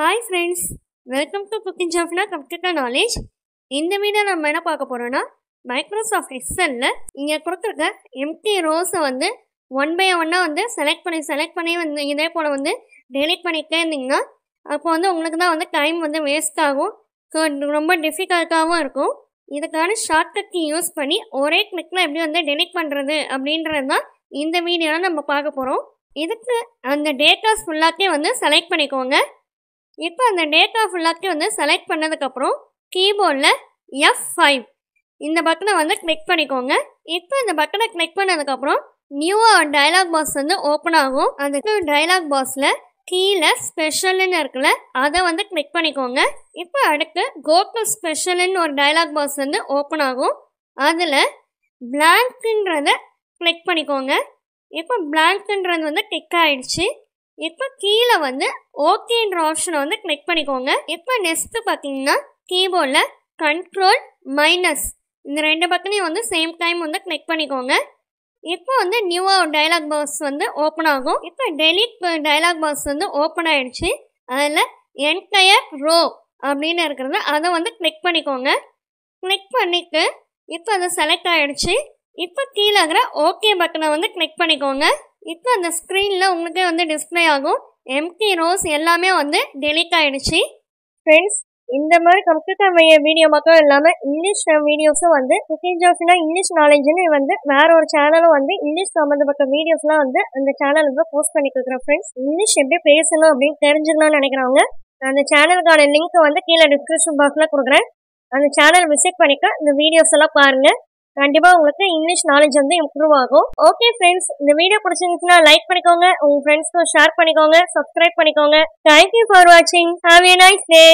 Hi friends, welcome to cooking Jaffna computer knowledge. இந்த video நம்ம என்ன பார்க்க போகிறோன்னா, மைக்ரோசாஃப்ட் எக்ஸலில் இங்கே கொடுத்துருக்க எம்டி ரோஸை வந்து ஒன் பை ஒன்னாக வந்து செலக்ட் பண்ணி வந்து இதே போல் வந்து டெலிட் பண்ணிகிட்டே இருந்தீங்கன்னா அப்போ வந்து உங்களுக்கு தான் வந்து டைம் வந்து வேஸ்ட் ஆகும். ரொம்ப டிஃபிகல்ட்டாகவும் இருக்கும். இதுக்கான ஷார்ட்கட் கீ யூஸ் பண்ணி ஒரே கிளிக்கில் எப்படி வந்து டெலிட் பண்ணுறது அப்படின்றது தான் இந்த வீடியோவில் நம்ம பார்க்க போகிறோம். இதுக்கு அந்த டேட்டாஸ் ஃபுல்லாக்கே வந்து செலக்ட் பண்ணிக்கோங்க. இப்போ அந்த டேட்டா ஃபுல்லாக்கே வந்து செலக்ட் பண்ணதுக்கப்புறம் கீபோர்டில் F5 இந்த பட்டனை வந்து கிளிக் பண்ணிக்கோங்க. இப்போ இந்த பட்டனை கிளிக் பண்ணதுக்கப்புறம் நியூவாக ஒரு டயலாக் பாக்ஸ் வந்து ஓப்பன் ஆகும். அதுக்கு டயலாக் பாக்ஸில் கீழே ஸ்பெஷல்னு இருக்குல்ல, அதை வந்து கிளிக் பண்ணிக்கோங்க. இப்போ அடுத்து கோ டு ஸ்பெஷல்னு ஒரு டயலாக் பாக்ஸ் வந்து ஓப்பன் ஆகும். அதில் பிளாங்க்ன்றதை கிளிக் பண்ணிக்கோங்க. இப்போ பிளாங்க்ன்றது வந்து டிக் ஆகிடுச்சு. இப்போ கீழே வந்து ஓகேன்ற ஆப்ஷனை வந்து கிளிக் பண்ணிக்கோங்க. இப்போ நெக்ஸ்ட்டு பார்த்தீங்கன்னா கீபோர்டில் Ctrl- இந்த ரெண்டு பக்கனையும் வந்து சேம் டைம் வந்து கிளிக் பண்ணிக்கோங்க. இப்போ வந்து நியூவாக ஒரு டயலாக் பாக்ஸ் வந்து ஓப்பன் ஆகும். இப்போ டெலிட் டயலாக் பாக்ஸ் வந்து ஓப்பன் ஆகிடுச்சு. அதில் என்டையர் ரோ அப்படின்னு இருக்கிறது அதை வந்து கிளிக் பண்ணிக்கோங்க. கிளிக் பண்ணிவிட்டு இப்போ அது செலக்ட் ஆகிடுச்சு. இப்போ கீழே இருக்கிற ஓகே பட்டனை வந்து கிளிக் பண்ணிக்கோங்க. இப்போ அந்த ஸ்க்ரீனில் உங்களுக்கே வந்து டிஸ்பிளே ஆகும். எம்டி ரோஸ் எல்லாமே வந்து டெலிட் ஆகிடுச்சு. ஃப்ரெண்ட்ஸ், இந்த மாதிரி கம்ப்யூட்டர் வீடியோ மட்டும் இல்லாமல் இங்கிலீஷ் வீடியோஸும் வந்து குக்கிங் ஜாப்னா இங்கிலீஷ் நாலேஜ்னு வந்து வேற ஒரு சேனலும் வந்து இங்கிலீஷ் சம்மந்தப்பட்ட வீடியோஸ்லாம் வந்து அந்த சேனலுக்கு போஸ்ட் பண்ணிட்டு இருக்கிறேன். ஃப்ரெண்ட்ஸ், இங்கிலீஷ் எப்படி பேசணும் அப்படின்னு தெரிஞ்சுக்கணும்னு நினைக்கிறவங்க அந்த சேனலுக்கான லிங்க் வந்து கீழே டிஸ்கிரிப்ஷன் பாக்ஸில் கொடுக்குறேன். அந்த சேனல் விசிட் பண்ணிக்க இந்த வீடியோஸ் எல்லாம் பாருங்கள். கண்டிப்பாக உங்களுக்கு இங்கிலீஷ் நாலேஜ் வந்து இம்ப்ரூவ் ஆகும். ஓகே ஃப்ரெண்ட்ஸ், இந்த வீடியோ பிடிச்சிருந்துச்சுன்னா லைக் பண்ணிக்கோங்க, உங்கள் ஃப்ரெண்ட்ஸ்க்கும் ஷேர் பண்ணிக்கோங்க, சப்ஸ்கிரைப் பண்ணிக்கோங்க. தேங்க்யூ ஃபார் வாட்சிங். Have a nice day.